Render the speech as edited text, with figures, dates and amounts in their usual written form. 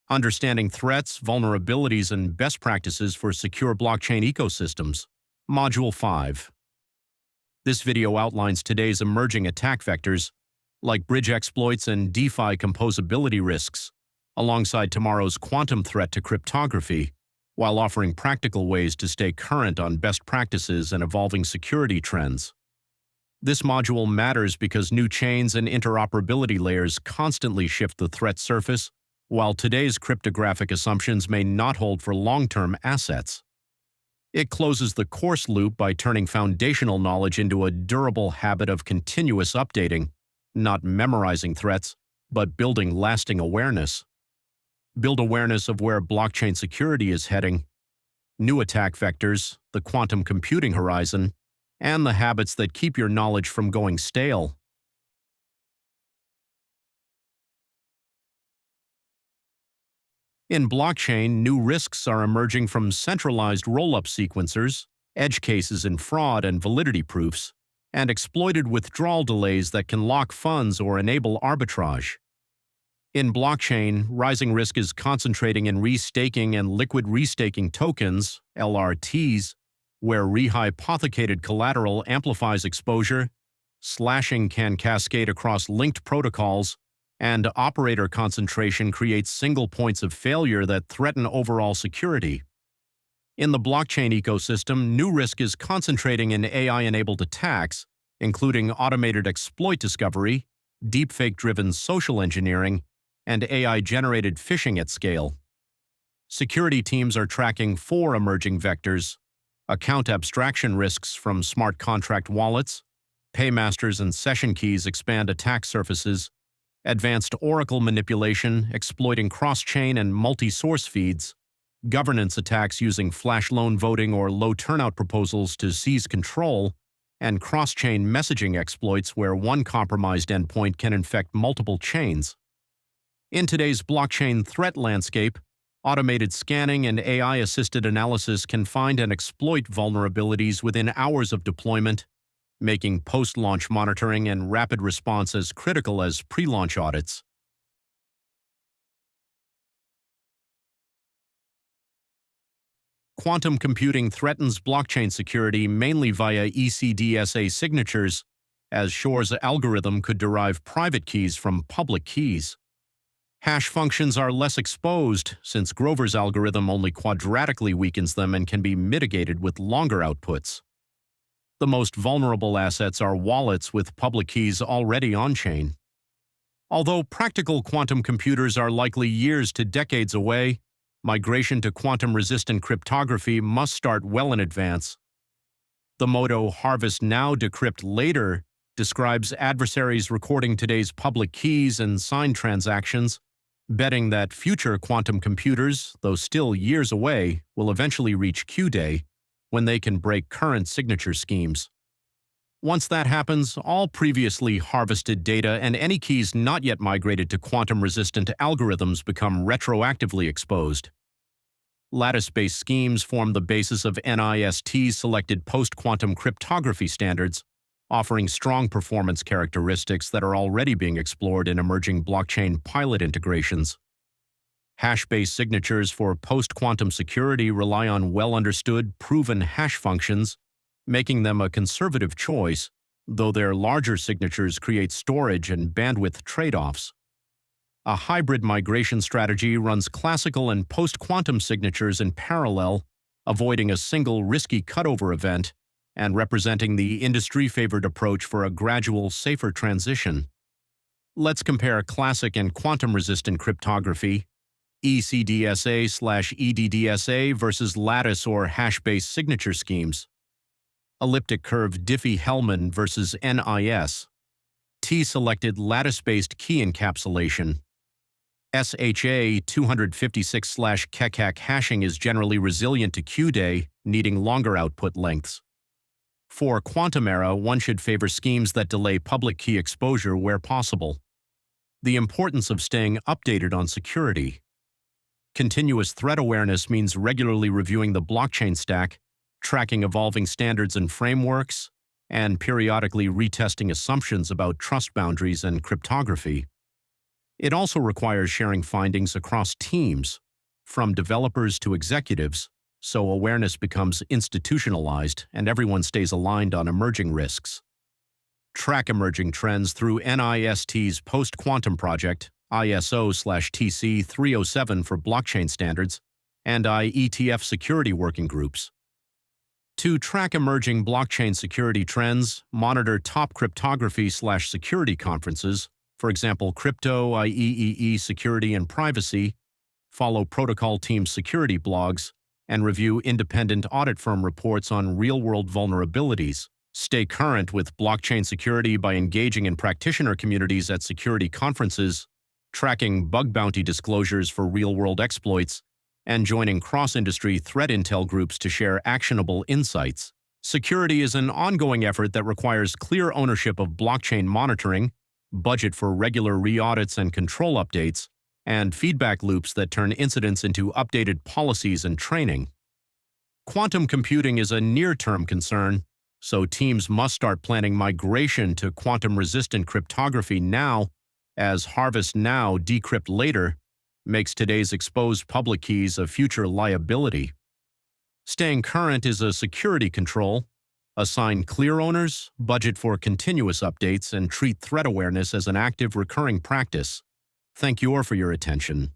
Understanding threats, vulnerabilities, and best practices for secure blockchain ecosystems. Module 5. This video outlines today's emerging attack vectors, like bridge exploits and DeFi composability risks, alongside tomorrow's quantum threat to cryptography, while offering practical ways to stay current on best practices and evolving security trends. This module matters because new chains and interoperability layers constantly shift the threat surface, while today's cryptographic assumptions may not hold for long-term assets. It closes the course loop by turning foundational knowledge into a durable habit of continuous updating, not memorizing threats, but building lasting awareness. Build awareness of where blockchain security is heading, new attack vectors, the quantum computing horizon, and the habits that keep your knowledge from going stale. In blockchain, new risks are emerging from centralized roll-up sequencers, edge cases in fraud and validity proofs, and exploited withdrawal delays that can lock funds or enable arbitrage. In blockchain, rising risk is concentrating in restaking and liquid restaking tokens, LRTs, where rehypothecated collateral amplifies exposure, slashing can cascade across linked protocols, and operator concentration creates single points of failure that threaten overall security. In the blockchain ecosystem, new risk is concentrating in AI-enabled attacks, including automated exploit discovery, deepfake-driven social engineering, and AI-generated phishing at scale. Security teams are tracking 4 emerging vectors: account abstraction risks from smart contract wallets, paymasters and session keys expand attack surfaces, advanced Oracle manipulation exploiting cross-chain and multi-source feeds, governance attacks using flash loan voting or low turnout proposals to seize control, and cross-chain messaging exploits where one compromised endpoint can infect multiple chains. In today's blockchain threat landscape, automated scanning and AI-assisted analysis can find and exploit vulnerabilities within hours of deployment, making post-launch monitoring and rapid response as critical as pre-launch audits. Quantum computing threatens blockchain security mainly via ECDSA signatures, as Shor's algorithm could derive private keys from public keys. Hash functions are less exposed, since Grover's algorithm only quadratically weakens them and can be mitigated with longer outputs. The most vulnerable assets are wallets with public keys already on-chain. Although practical quantum computers are likely years to decades away, migration to quantum-resistant cryptography must start well in advance. The motto "Harvest now, decrypt later" describes adversaries recording today's public keys and signed transactions, betting that future quantum computers, though still years away, will eventually reach Q-Day, when they can break current signature schemes. Once that happens, all previously harvested data and any keys not yet migrated to quantum-resistant algorithms become retroactively exposed. Lattice-based schemes form the basis of NIST's selected post-quantum cryptography standards, offering strong performance characteristics that are already being explored in emerging blockchain pilot integrations. Hash-based signatures for post-quantum security rely on well-understood, proven hash functions, making them a conservative choice, though their larger signatures create storage and bandwidth trade-offs. A hybrid migration strategy runs classical and post-quantum signatures in parallel, avoiding a single risky cutover event and representing the industry-favored approach for a gradual, safer transition. Let's compare classic and quantum-resistant cryptography, ECDSA/EDDSA versus lattice or hash-based signature schemes. Elliptic curve Diffie-Hellman versus NIS. T-selected lattice-based key encapsulation. SHA 256/Keccak hashing is generally resilient to Q-Day, needing longer output lengths. For quantum era, one should favor schemes that delay public key exposure where possible. The importance of staying updated on security. Continuous threat awareness means regularly reviewing the blockchain stack, tracking evolving standards and frameworks, and periodically retesting assumptions about trust boundaries and cryptography. It also requires sharing findings across teams, from developers to executives, so awareness becomes institutionalized and everyone stays aligned on emerging risks. Track emerging trends through NIST's Post-Quantum Project, ISO/TC 307 for blockchain standards, and IETF security working groups. To track emerging blockchain security trends, monitor top cryptography/security conferences, for example, Crypto, IEEE Security and Privacy, follow protocol team security blogs, and review independent audit firm reports on real-world vulnerabilities. Stay current with blockchain security by engaging in practitioner communities at security conferences, tracking bug bounty disclosures for real-world exploits, and joining cross-industry threat intel groups to share actionable insights. Security is an ongoing effort that requires clear ownership of blockchain monitoring, budget for regular re-audits and control updates, and feedback loops that turn incidents into updated policies and training. Quantum computing is a near-term concern, so teams must start planning migration to quantum-resistant cryptography now, as harvest now, decrypt later, makes today's exposed public keys a future liability. Staying current is a security control. Assign clear owners, budget for continuous updates, and treat threat awareness as an active, recurring practice. Thank you all for your attention.